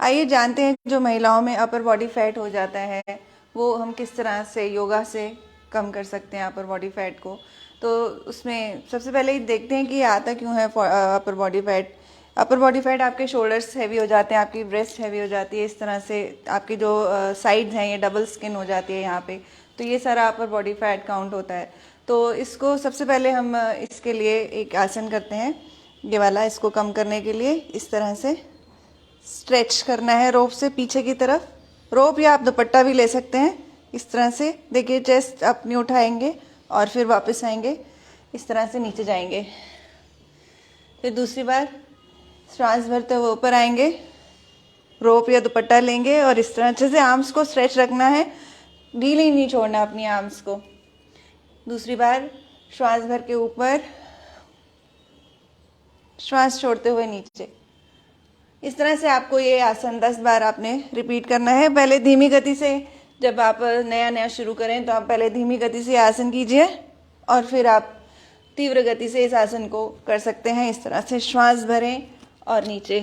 आइए जानते हैं जो महिलाओं में अपर बॉडी फैट हो जाता है वो हम किस तरह से योगा से कम कर सकते हैं अपर बॉडी फैट को। तो उसमें सबसे पहले ही देखते हैं कि ये आता क्यों है upper body fat. Upper body fat आपके शोल्डर्स हैवी हो जाते हैं, आपकी ब्रेस्ट हैवी हो जाती है, इस तरह से आपकी जो साइड्स हैं ये डबल स्किन हो जाती है यहाँ पे। तो ये सारा अपर बॉडी फैट काउंट होता है। तो इसको सबसे पहले हम इसके लिए एक आसन करते हैं, ये वाला, इसको कम करने के लिए इस तरह से स्ट्रेच करना है रोप से पीछे की तरफ। रोप या आप दुपट्टा भी ले सकते हैं। इस तरह से देखिए, चेस्ट अपनी उठाएंगे और फिर वापस आएंगे, इस तरह से नीचे जाएंगे। फिर दूसरी बार श्वास भरते हुए ऊपर आएंगे, रोप या दुपट्टा लेंगे और इस तरह अच्छे से आर्म्स को स्ट्रेच रखना है, ढीली नहीं छोड़ना अपनी आर्म्स को। दूसरी बार श्वास भर के ऊपर, श्वास छोड़ते हुए नीचे। इस तरह से आपको ये आसन 10 बार आपने रिपीट करना है। पहले धीमी गति से, जब आप नया नया शुरू करें तो आप पहले धीमी गति से आसन कीजिए और फिर आप तीव्र गति से इस आसन को कर सकते हैं। इस तरह से श्वास भरें और नीचे,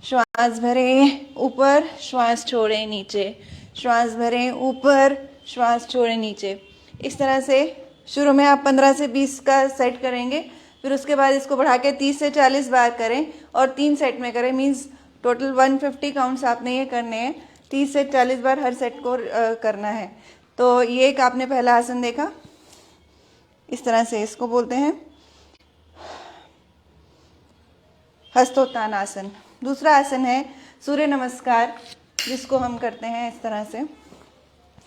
श्वास भरें ऊपर, श्वास छोड़ें नीचे, श्वास भरें ऊपर, श्वास छोड़ें नीचे। इस तरह से शुरू में आप 15 से 20 का सेट करेंगे, फिर उसके बाद इसको बढ़ा के 30 से 40 बार करें और 3 सेट में करें। मीन्स टोटल 150 काउंट्स आपने ये करने हैं, 30 से 40 बार हर सेट को करना है। तो ये एक आपने पहला आसन देखा, इस तरह से इसको बोलते हैं हस्तोत्थान आसन। दूसरा आसन है सूर्य नमस्कार, जिसको हम करते हैं इस तरह से,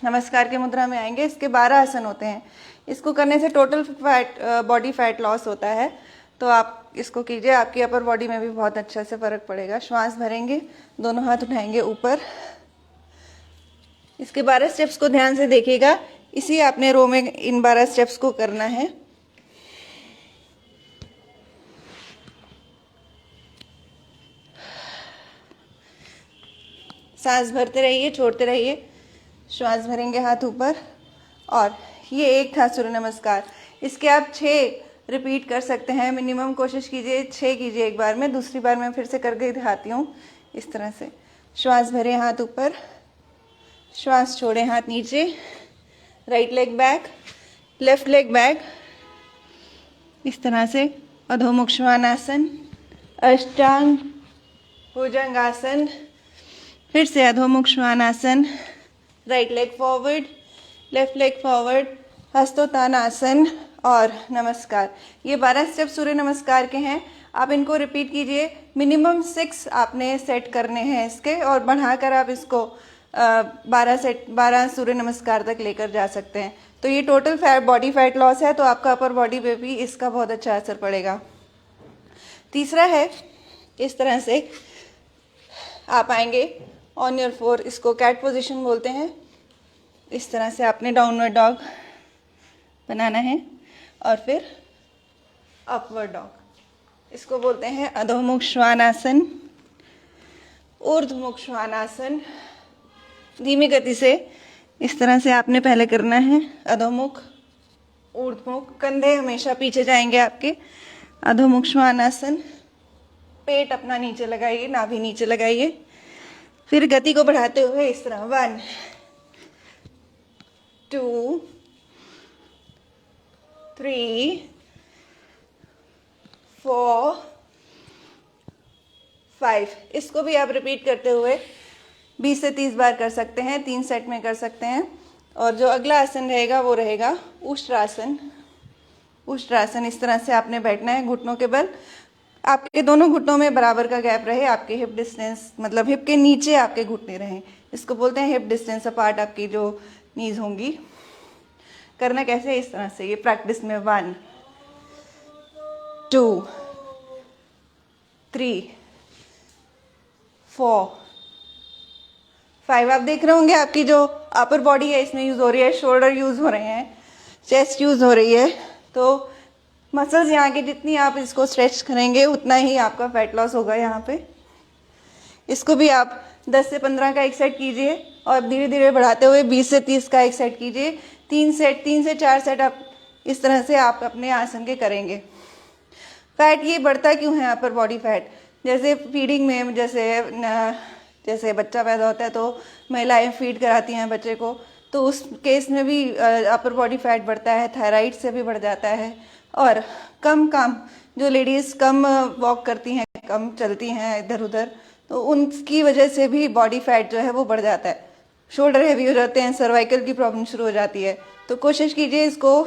नमस्कार के मुद्रा में आएंगे। इसके 12 आसन होते हैं। इसको करने से total fat, body fat loss होता है। तो आप इसको कीजिए, आपकी अपर बॉडी में भी बहुत अच्छा से फर्क पड़ेगा। श्वास भरेंगे, दोनों हाथ उठाएंगे ऊपर। इसके 12 स्टेप्स को ध्यान से देखिएगा, इसी आपने रो में इन 12 स्टेप्स को करना है। सांस भरते रहिए, छोड़ते रहिए, श्वास भरेंगे हाथ ऊपर। और ये एक था सूर्य नमस्कार। इसके आप 6 रिपीट कर सकते हैं, मिनिमम कोशिश कीजिए 6 कीजिए एक बार में। दूसरी बार मैं फिर से करके दिखाती हूँ। इस तरह से श्वास भरें हाथ ऊपर, श्वास छोड़ें हाथ नीचे, right leg back, left leg back. इस तरह से अधोमुख श्वानासन, अष्टांग भुजंगासन, फिर से अधोमुख श्वानासन, right leg forward, left leg forward, हस्तोत्थान आसन और नमस्कार। ये 12 स्टेप सूर्य नमस्कार के हैं। आप इनको रिपीट कीजिए। मिनिमम 6 आपने सेट करने हैं इसके, और बढ़ाकर आप इसको 12 सूर्य नमस्कार तक लेकर जा सकते हैं। तो ये total fat, body fat loss है, तो आपका अपर बॉडी पे भी इसका बहुत अच्छा असर पड़ेगा। तीसरा है, इस तरह से आप आएंगे ऑन योर फ्लोर, इसको कैट पोजीशन बोलते हैं। इस तरह से आपने डाउनवर्ड डॉग बनाना है और फिर अपवर्ड डॉग, इसको बोलते हैं अधोमुख श्वानासन, ऊर्ध्वमुख श्वानासन। धीमी गति से इस तरह से आपने पहले करना है, अधोमुख, ऊर्ध्वमुख, कंधे हमेशा पीछे जाएंगे आपके, अधोमुख श्वानासन। पेट अपना नीचे लगाइए, नाभि नीचे लगाइए। फिर गति को बढ़ाते हुए इस तरह 1 2 3 4 5। इसको भी आप रिपीट करते हुए 20 से 30 बार कर सकते हैं, 3 सेट में कर सकते हैं। और जो अगला आसन रहेगा वो रहेगा उष्ट्रासन। उष्ट्रासन, इस तरह से आपने बैठना है घुटनों के बल, आपके दोनों घुटनों में बराबर का गैप रहे, आपके हिप डिस्टेंस, मतलब हिप के नीचे आपके घुटने रहें। इसको बोलते हैं हिप डिस्टेंस अपार्ट आपकी जो नीज होंगी। करना कैसे है, इस तरह से, ये प्रैक्टिस में 1 2 3 4 5। आप देख रहे होंगे आपकी जो अपर बॉडी है इसमें यूज हो रही है, शोल्डर यूज हो रहे हैं, चेस्ट यूज हो रही है। तो मसल्स यहाँ की जितनी आप इसको स्ट्रेच करेंगे उतना ही आपका फैट लॉस होगा यहाँ पे। इसको भी आप 10 से 15 का एक सेट कीजिए और धीरे धीरे बढ़ाते हुए 20 से 30 का एक सेट कीजिए। 3 से 4 सेट आप इस तरह से आप अपने आसन के करेंगे। फैट ये बढ़ता क्यों है, अपर बॉडी फैट? जैसे फीडिंग में, जैसे जैसे बच्चा पैदा होता है तो महिलाएं फीड कराती हैं बच्चे को, तो उस केस में भी अपर बॉडी फैट बढ़ता है, थायराइड से भी बढ़ जाता है। और कम काम, जो लेडीज़ कम वॉक करती हैं, कम चलती हैं इधर उधर, तो उनकी वजह से भी बॉडी फैट जो है वो बढ़ जाता है। शोल्डर हैवी हो जाते हैं, सर्वाइकल की प्रॉब्लम शुरू हो जाती है। तो कोशिश कीजिए इसको,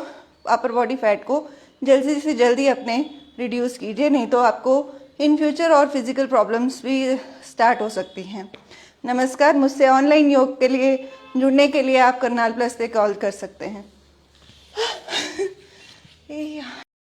अपर बॉडी फैट को जल्दी से जल्दी अपने रिड्यूस कीजिए, नहीं तो आपको इन फ्यूचर और फिजिकल प्रॉब्लम्स भी स्टार्ट हो सकती हैं। नमस्कार, मुझसे ऑनलाइन योग के लिए जुड़ने के लिए आप करनाल प्लस पे कॉल कर सकते हैं।